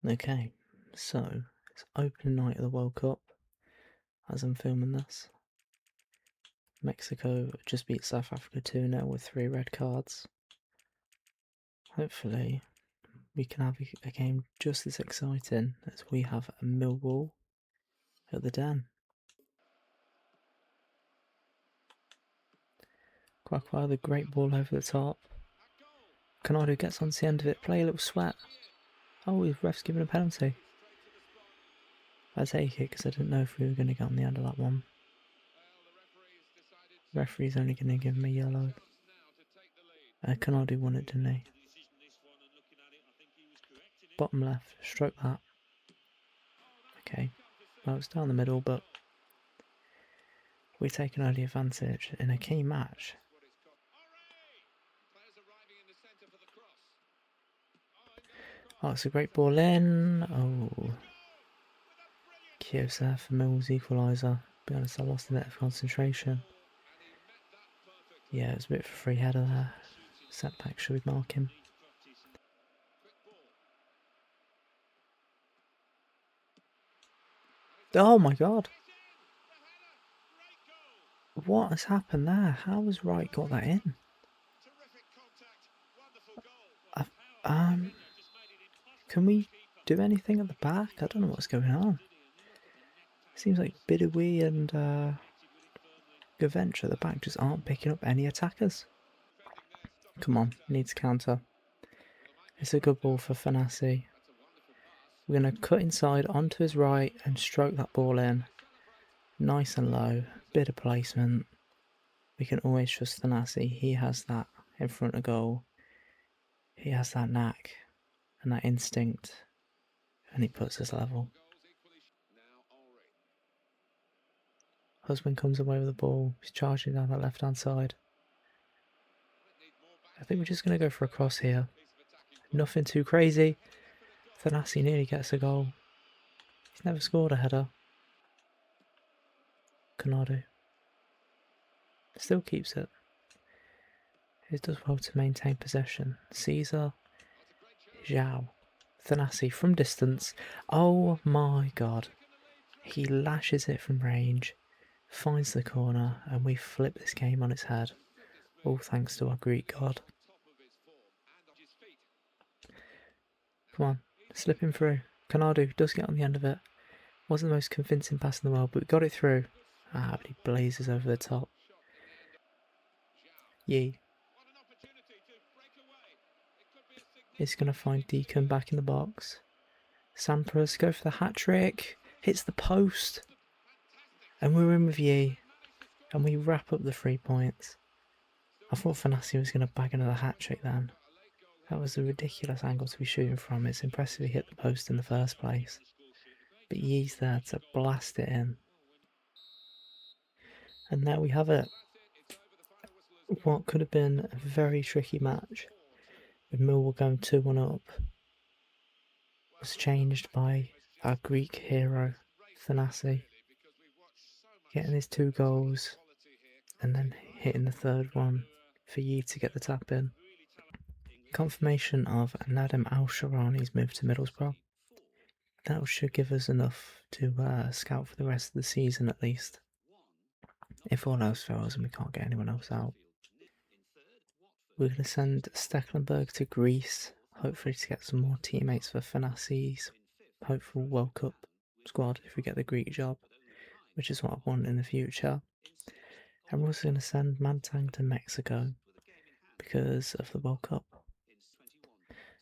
Okay, so it's opening night of the World Cup as I'm filming this. Mexico just beat South Africa 2-0 with 3 red cards. Hopefully, we can have a game just as exciting as we have a Millwall at the Den. Quackfire, the great ball over the top. Canado gets onto the end of it, play a little sweat. Oh, the ref's given a penalty. I take it because I didn't know if we were going to get on the end of that one. The referee's only going to give me yellow. Canado won it, didn't he? Bottom left, stroke that. Okay, well it's down the middle, but we're taking early advantage in a key match. Oh, it's a great ball in. Oh, Kiyosef for Mill's equaliser. To be honest, I lost a bit of concentration. Yeah, it was a bit of a free header there. Setback, should we mark him? Oh my god! What has happened there? How has Wright got that in? Can we do anything at the back? I don't know what's going on. Seems like Bidawee and Gavench at the back just aren't picking up any attackers. Come on, needs counter. It's a good ball for Thanasi. We're going to cut inside onto his right and stroke that ball in. Nice and low, bit of placement. We can always trust Thanasi. He has that in front of goal. He has that knack and that instinct, and he puts us level. Husband comes away with the ball. He's charging down that left-hand side. I think we're just going to go for a cross here. Nothing too crazy. Thanasi nearly gets a goal. He's never scored a header. Canado still keeps it. He does well to maintain possession. Caesar, Zhao, Thanasi from distance. Oh my god. He lashes it from range, finds the corner, and we flip this game on its head. All thanks to our Greek god. Come on, slipping through. Canado does get on the end of it. Wasn't the most convincing pass in the world, but we got it through. Ah, but he blazes over the top. Yee. He's going to find Deacon back in the box. Sampras go for the hat-trick. Hits the post. And we're in with Yee. And we wrap up the 3 points. I thought Thanasi was going to bag another hat-trick then. That was a ridiculous angle to be shooting from. It's impressive he hit the post in the first place. But Yee's there to blast it in. And there we have it. What could have been a very tricky match, with Millwall going 2-1 up, was changed by our Greek hero, Thanasi, getting his 2 goals and then hitting the third one for Yee to get the tap in. Confirmation of Nadim Al-Sharani's move to Middlesbrough. That should give us enough to scout for the rest of the season at least, if all else fails and we can't get anyone else out. We're going to send Stecklenburg to Greece, hopefully to get some more teammates for Thanasi's hopeful World Cup squad if we get the Greek job, which is what I want in the future. And we're also going to send Mantang to Mexico because of the World Cup.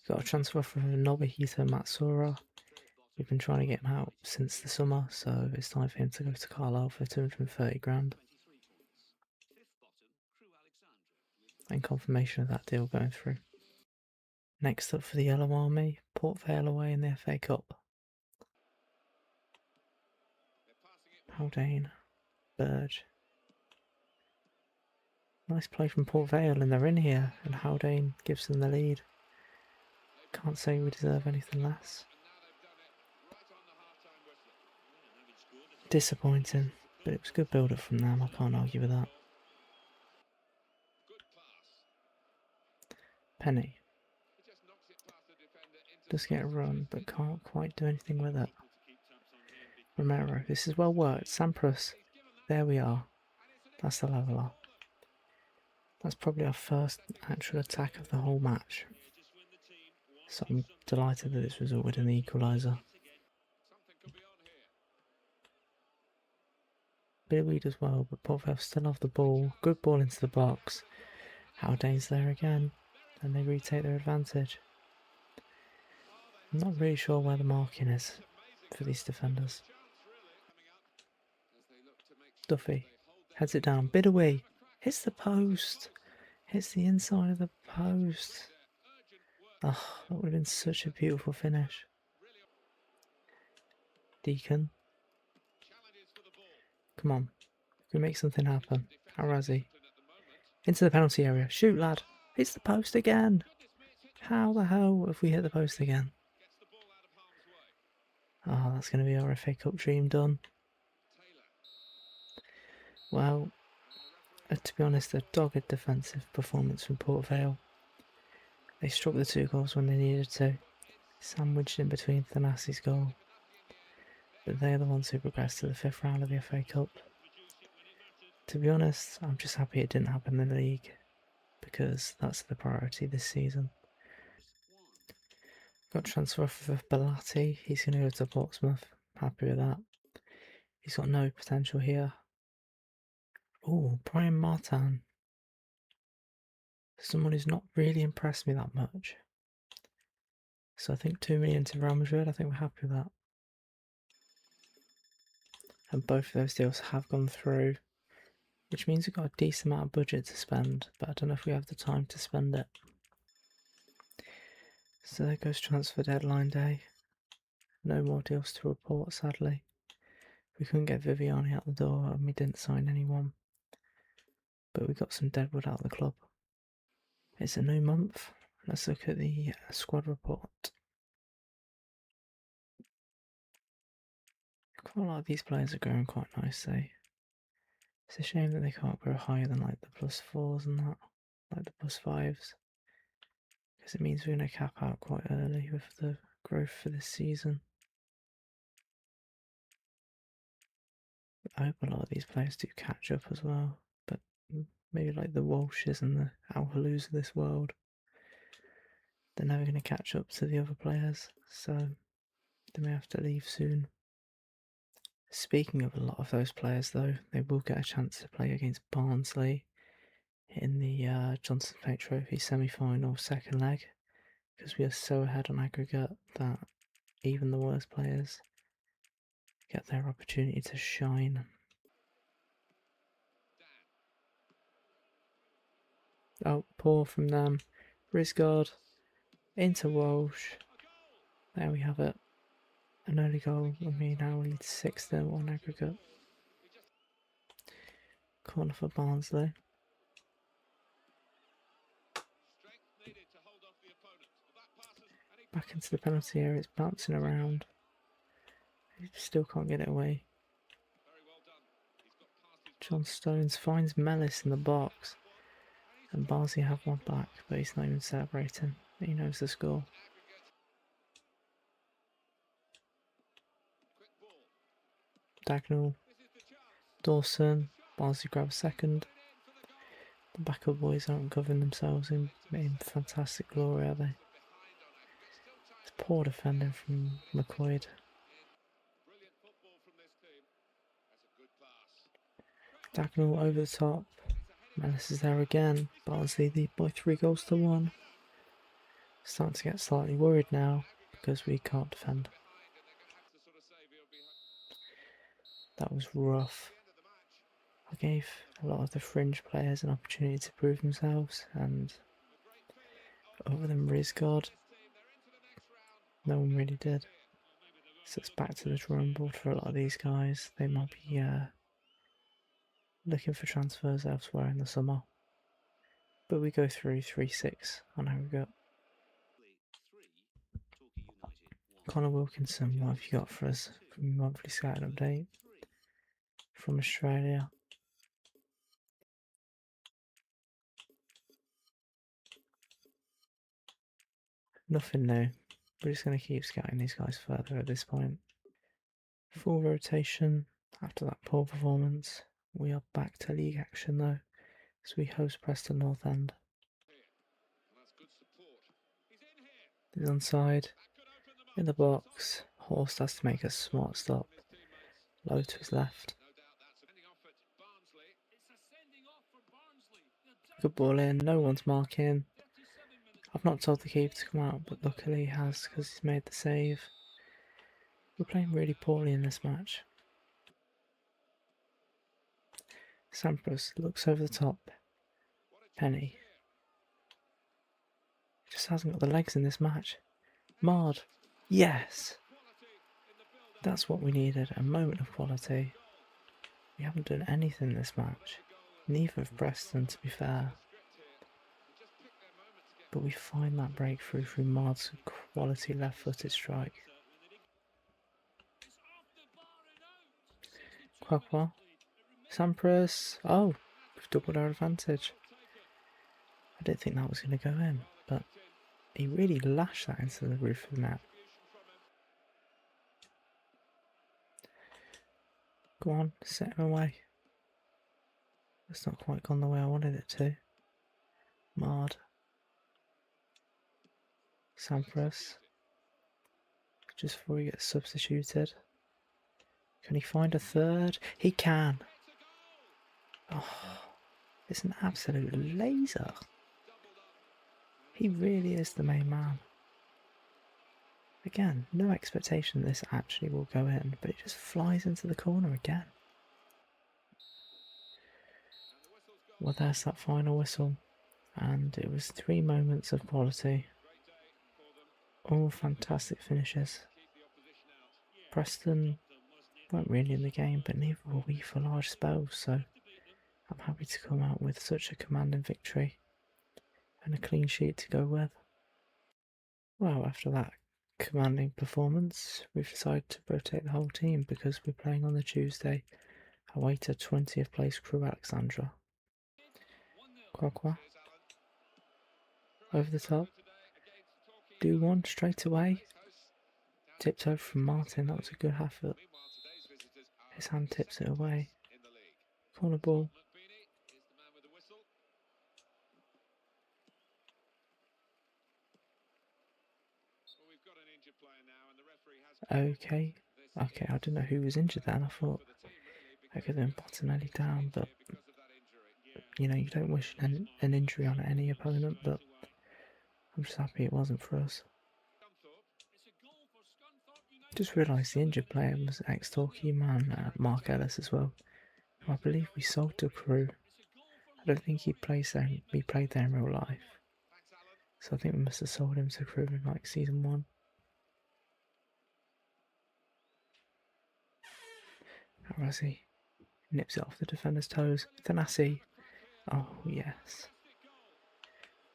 Got a transfer for Nobuhito Matsura. We've been trying to get him out since the summer, so it's time for him to go to Carlisle for 230 grand. And confirmation of that deal going through. Next up for the Yellow Army, Port Vale away in the FA Cup. Haldane, Burge. Nice play from Port Vale, and they're in here, and Haldane gives them the lead. Can't say we deserve anything less. Disappointing, but it was good build-up from them, I can't argue with that. Penny. Does get a run, but can't quite do anything with it. Romero, this is well worked. Sampras, there we are. That's the leveler. That's probably our first actual attack of the whole match. So I'm delighted that this resulted in the equaliser. Billy does well, but Port Vale still have the ball. Good ball into the box. Haldane's there again, and they retake their advantage. I'm not really sure where the marking is for these defenders. Duffy heads it down, bid away, hits the post, hits the inside of the post. Oh, that would have been such a beautiful finish. Deacon. Come on, we make something happen. Arazi. Into the penalty area. Shoot, lad. Hits the post again. How the hell have we hit the post again? Oh, that's going to be our FA Cup dream done. Well, to be honest, a dogged defensive performance from Port Vale. They struck the 2 goals when they needed to, sandwiched in between Thanasi's goal. But they're the ones who progressed to the 5th round of the FA Cup. To be honest, I'm just happy it didn't happen in the league, because that's the priority this season. Got transfer for Belatti, he's going to go to Portsmouth, happy with that. He's got no potential here. Oh, Brian Martin. Someone who's not really impressed me that much. So I think 2 million to Real Madrid, I think we're happy with that. And both of those deals have gone through, which means we've got a decent amount of budget to spend, but I don't know if we have the time to spend it. So there goes transfer deadline day. No more deals to report, sadly. We couldn't get Viviani out the door and we didn't sign anyone. But we got some deadwood out of the club. It's a new month. Let's look at the squad report. Quite a lot of these players are going quite nicely. It's a shame that they can't go higher than like the +4s and that, like the +5s. Because it means we're going to cap out quite early with the growth for this season. I hope a lot of these players do catch up as well, but maybe like the Walshes and the Al-Halus of this world, they're never going to catch up to the other players, so they may have to leave soon. Speaking of a lot of those players though, they will get a chance to play against Barnsley in the Johnson Plate Trophy semi-final second leg, because we are so ahead on aggregate that even the worst players get their opportunity to shine. Oh, poor from them. Risgaard into Walsh. There we have it. An early goal, and we now lead 6-0 on aggregate. Corner for Barnsley. Back into the penalty area, it's bouncing around. He still can't get it away. John Stones finds Mellis in the box. And Barnsley have one back, but he's not even celebrating. He knows the score. Dagnall. Dawson. Barnsley grab a second. The backup boys aren't covering themselves in fantastic glory, are they? It's poor defending from McQuaid. Dagnall over the top. Mellis is there again. Barnsley lead by 3-1. Starting to get slightly worried now because we can't defend. That was rough. I gave a lot of the fringe players an opportunity to prove themselves, and other than Risgaard, no one really did. So it's back to the drawing board for a lot of these guys. They might be looking for transfers elsewhere in the summer. But we go through 3-6 on aggregate. Connor Wilkinson, what have you got for us from monthly scouting update from Australia? Nothing new. We're just going to keep scouting these guys further at this point. Full rotation after that poor performance. We are back to league action though, as we host Preston North End. He's onside, in the box. Horst has to make a smart stop. Low to his left. Good ball in, no one's marking. I've not told the keeper to come out, but luckily he has because he's made the save. We're playing really poorly in this match. Sampras looks over the top. Penny. Just hasn't got the legs in this match. Mard. Yes! That's what we needed, a moment of quality. We haven't done anything this match. Neither of Preston, to be fair. But we find that breakthrough through Mard's quality left-footed strike. Quagwa. Sampras. Oh, we've doubled our advantage. I didn't think that was going to go in, but he really lashed that into the roof of the net. Go on, set him away. It's not quite gone the way I wanted it to. Mard. Sampras. Just before he gets substituted. Can he find a third? He can. Oh, it's an absolute laser. He really is the main man. Again, no expectation this actually will go in, but it just flies into the corner again. Well, there's that final whistle, and it was 3 moments of quality. All fantastic finishes. Preston weren't really in the game, but neither were we for large spells, so I'm happy to come out with such a commanding victory and a clean sheet to go with. Well, after that commanding performance, we've decided to rotate the whole team because we're playing on the Tuesday away to 20th place Crew Alexandra. Quagwa. Over the top. Do one straight away. Tipped over from Martin, that was a good effort. His hand tips it away. Corner ball. Okay, I didn't know who was injured then. I thought I could have been Bottinelli down, but you know, you don't wish an injury on any opponent, but I'm just happy it wasn't for us. Just realised the injured player was ex-Torquay man Mark Ellis as well, who I believe we sold to Crew. I don't think he played there in real life, so I think we must have sold him to Crew in like season 1. Thanasi nips it off the defender's toes. Thanasi. Oh yes.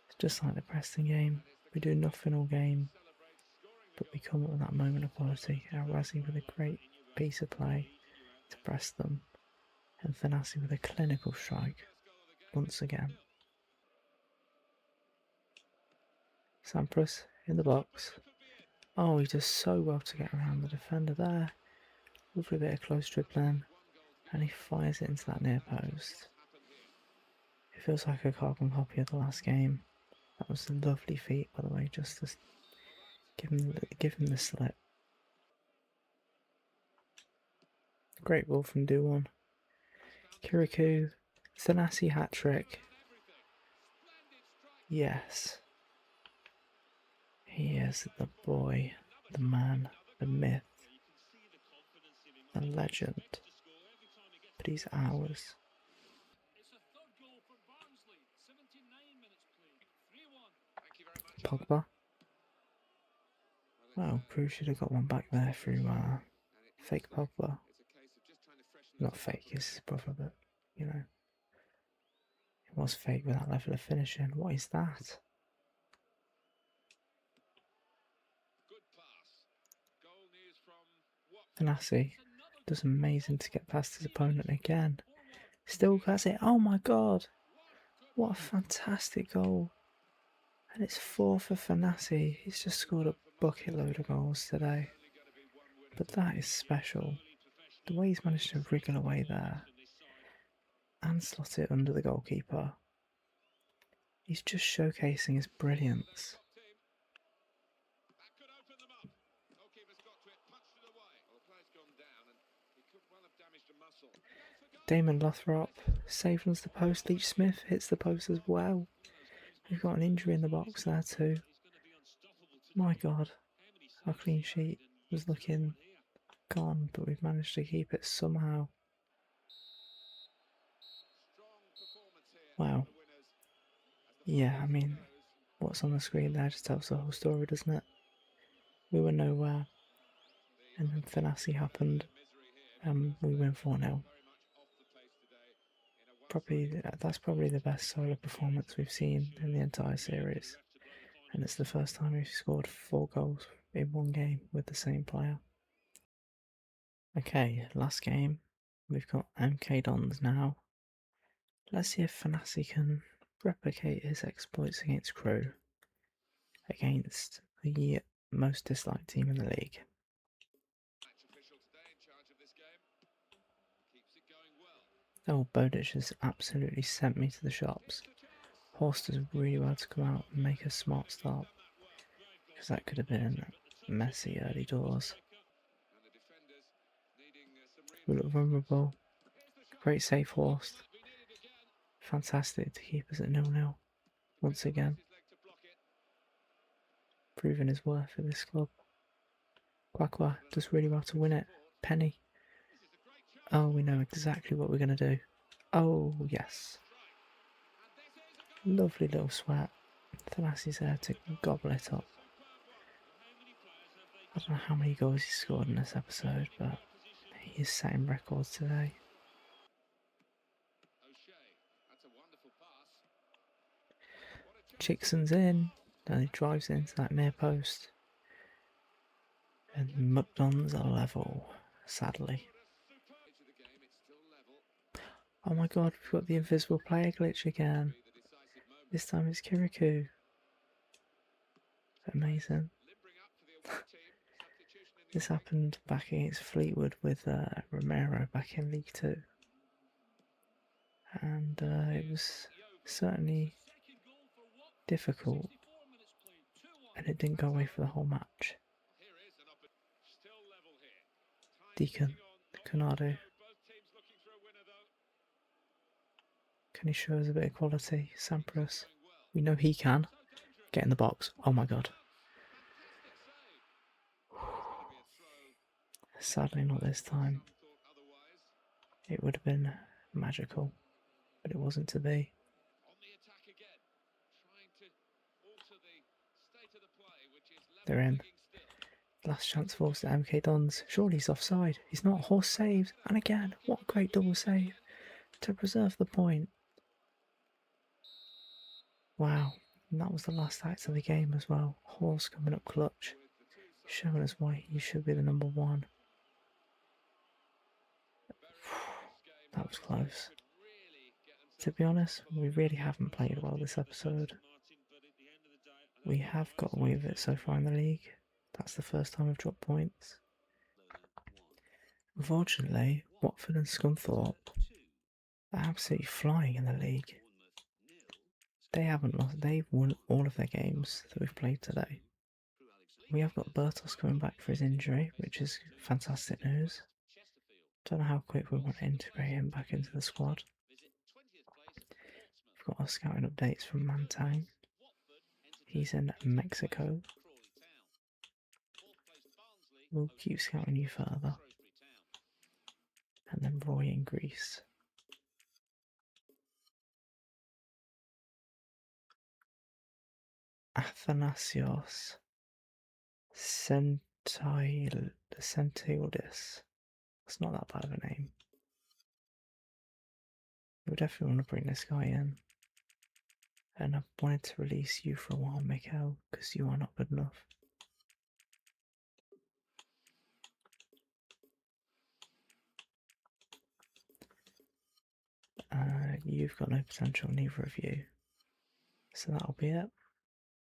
It's just like the Preston game. We do nothing all game, but we come up with that moment of quality. Thanasi with a great piece of play to press them, and Thanasi with a clinical strike once again. Sampras in the box. Oh, he does so well to get around the defender there. Lovely bit of close dribbling, and he fires it into that near post. It feels like a carbon copy of the last game. That was a lovely feat, by the way, just to give him the slip. Great ball from Duwan. Kirikou, Thanasi hat-trick. Yes. He is the boy, the man, the myth, the legend. But he's ours. Pogba. Well, Crew should have got one back there through fake Pogba. Not fake, it's his brother, but you know. It was fake with that level of finishing. What is that? Thanasi does amazing to get past his opponent again. Still has it. Oh my god. What a fantastic goal. And it's 4 for Thanasi. He's just scored a bucket load of goals today. But that is special. The way he's managed to wriggle away there and slot it under the goalkeeper. He's just showcasing his brilliance. Damon Lothrop saves the post. Leach Smith hits the post as well. We've got an injury in the box there too. My God, our clean sheet was looking gone, but we've managed to keep it somehow. Wow. Yeah, I mean, what's on the screen there just tells the whole story, doesn't it? We were nowhere, and then Thanasi happened, and we win 4-0. That's probably the best solo performance we've seen in the entire series, and it's the first time we've scored 4 goals in one game with the same player. Okay, last game. We've got MK Dons now. Let's see if Thanasi can replicate his exploits against Crew against the most disliked team in the league. Oh, Bodic has absolutely sent me to the shops. Horst does really well to come out and make a smart start, because that could have been messy early doors. We look vulnerable. Great save, Horst. Fantastic to keep us at 0-0 once again. Proving his worth in this club. Kwakwa does really well to win it. Penny. Oh, we know exactly what we're going to do. Oh, yes. Lovely little sweat. Thanasi's there to gobble it up. I don't know how many goals he scored in this episode, but he is setting records today. Chickson's in, and he drives into that near post. And McDonald's are level, sadly. Oh my God, we've got the invisible player glitch again. This time it's Kirikou. Amazing. This happened back against Fleetwood with Romero back in League 2. And it was certainly difficult. And it didn't go away for the whole match. Deacon, Canado. Can he show us a bit of quality? Sampras. We know he can. Get in the box. Oh my God. Sadly not this time. It would have been magical, but it wasn't to be. They're in. Last chance falls to MK Dons. Surely he's offside. He's not. Horst saves. And again, what a great double save to preserve the point. Wow. And that was the last act of the game as well. Horst coming up clutch. Showing us why he should be the number 1. That was close. To be honest, we really haven't played well this episode. We have got away with it so far in the league. That's the first time we've dropped points. Unfortunately, Watford and Scunthorpe are absolutely flying in the league. They haven't lost. They've won all of their games that we've played today. We have got Bertos coming back for his injury, which is fantastic news. Don't know how quick we want to integrate him back into the squad. We've got our scouting updates from Mantang. He's in Mexico. We'll keep scouting you further. And then Roy in Greece. Athanasios Sentiodis. It's not that bad of a name. We definitely want to bring this guy in. And I've wanted to release you for a while, Mikhail, because you are not good enough. You've got no potential, neither of you. So that'll be it.